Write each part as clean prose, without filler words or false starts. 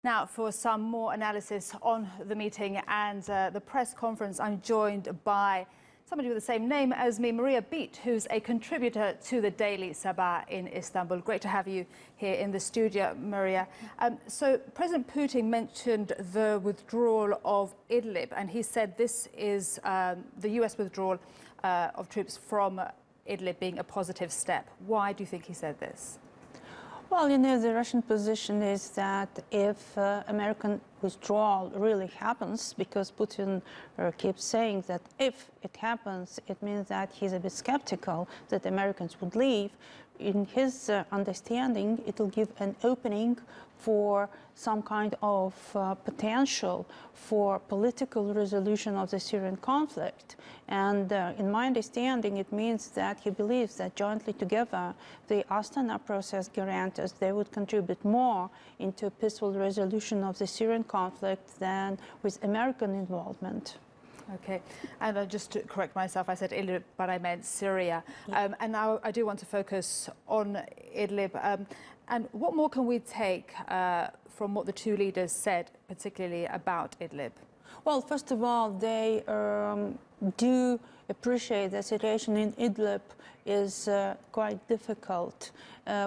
Now, for some more analysis on the meeting and the press conference, I'm joined by somebody with the same name as me, Maria Beat, who's a contributor to the Daily Sabah in Istanbul. Great to have you here in the studio, Maria. So President Putin mentioned the withdrawal of Idlib, and he said this is the US withdrawal of troops from Idlib being a positive step. Why do you think he said this? Well, you know, the Russian position is that if American withdrawal really happens, because Putin keeps saying that if it happens, it means that he's a bit skeptical that Americans would leave. In his understanding, it will give an opening for some kind of potential for political resolution of the Syrian conflict. And in my understanding, it means that he believes that jointly together, the Astana process guarantors they would contribute more into a peaceful resolution of the Syrian conflict than with American involvement. Okay, and just to correct myself, I said Idlib, but I meant Syria. Yeah. And now I do want to focus on Idlib. And what more can we take from what the two leaders said, particularly about Idlib? Well, first of all, they do appreciate the situation in Idlib is quite difficult,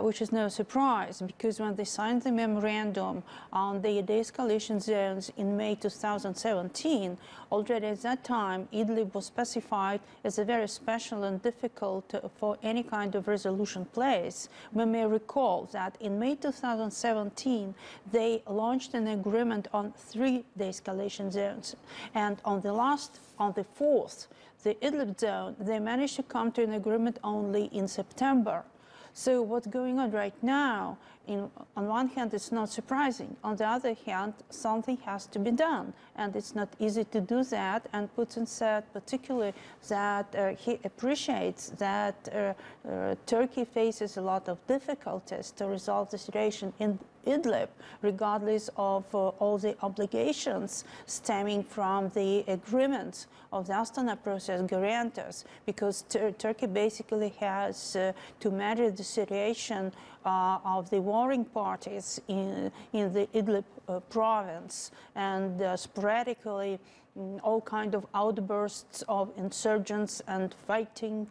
which is no surprise, because when they signed the memorandum on the de-escalation zones in May 2017, already at that time, Idlib was specified as a very special and difficult for any kind of resolution place. We may recall that in May 2017, they launched an agreement on 3 de-escalation zones, and on the fourth, the Idlib zone, they managed to come to an agreement only in September. So what's going on right now, on one hand, it's not surprising. On the other hand, something has to be done, and it's not easy to do that. And Putin said particularly that he appreciates that Turkey faces a lot of difficulties to resolve the situation in Idlib, regardless of all the obligations stemming from the agreements of the Astana process guarantors, because Turkey basically has to manage the situation of the warring parties in the Idlib province, and sporadically all kind of outbursts of insurgents and fighting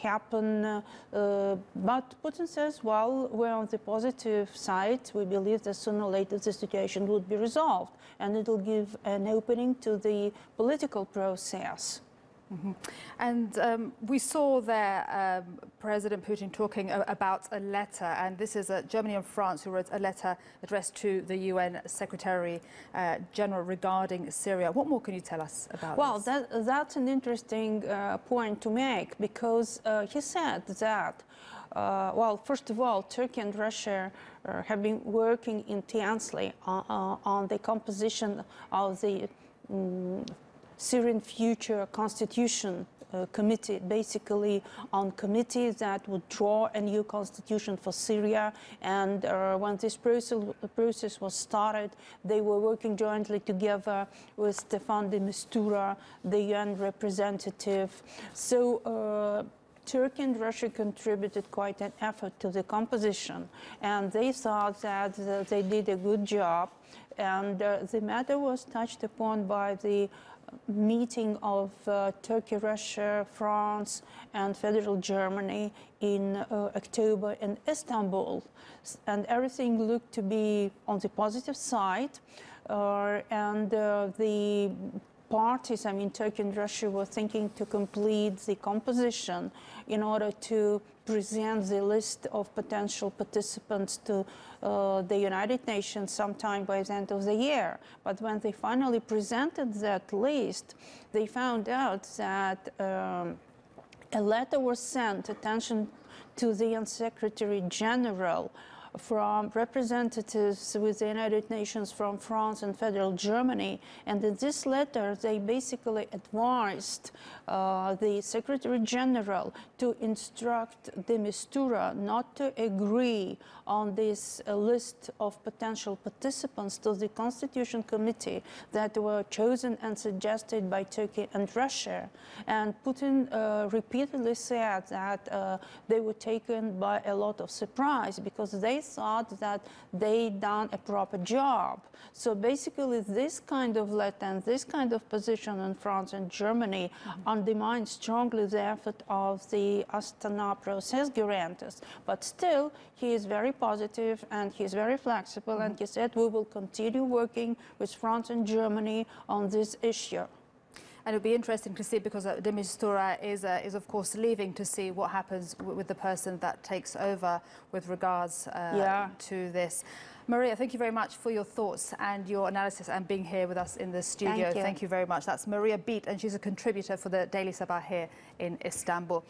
happen, but Putin says, well, we're on the positive side. We believe that sooner or later the situation would be resolved, and it will give an opening to the political process. Mm-hmm. And we saw there President Putin talking about a letter, and this is Germany and France who wrote a letter addressed to the UN Secretary General regarding Syria. What more can you tell us about this? Well, that's an interesting point to make, because he said that, well, first of all, Turkey and Russia have been working intensely on the composition of the Syrian Future Constitution Committee, basically on committees that would draw a new constitution for Syria. And when this process was started, they were working jointly together with Stefan de Mistura, the UN representative. So Turkey and Russia contributed quite an effort to the composition, and they thought that they did a good job. And the matter was touched upon by the meeting of Turkey, Russia, France, and Federal Germany in October in Istanbul. And everything looked to be on the positive side. And the parties, I mean, Turkey and Russia, were thinking to complete the composition in order to present the list of potential participants to the United Nations sometime by the end of the year. But when they finally presented that list, they found out that a letter was sent, attention to the UN Secretary General, from representatives with the United Nations from France and Federal Germany. And in this letter, they basically advised the Secretary General to instruct de Mistura not to agree on this list of potential participants to the Constitution Committee that were chosen and suggested by Turkey and Russia. And Putin repeatedly said that they were taken by a lot of surprise, because they thought that they done a proper job. So basically, this kind of letter, this kind of position in France and Germany undermines strongly the effort of the Astana process guarantors. But still, he is very positive and he's very flexible, and he said we will continue working with France and Germany on this issue. And it'll be interesting to see, because de Mistura is of course leaving, to see what happens with the person that takes over with regards to this. Maria, thank you very much for your thoughts and your analysis and being here with us in the studio. Thank you very much. That's Maria Beat, and she's a contributor for the Daily Sabah here in Istanbul.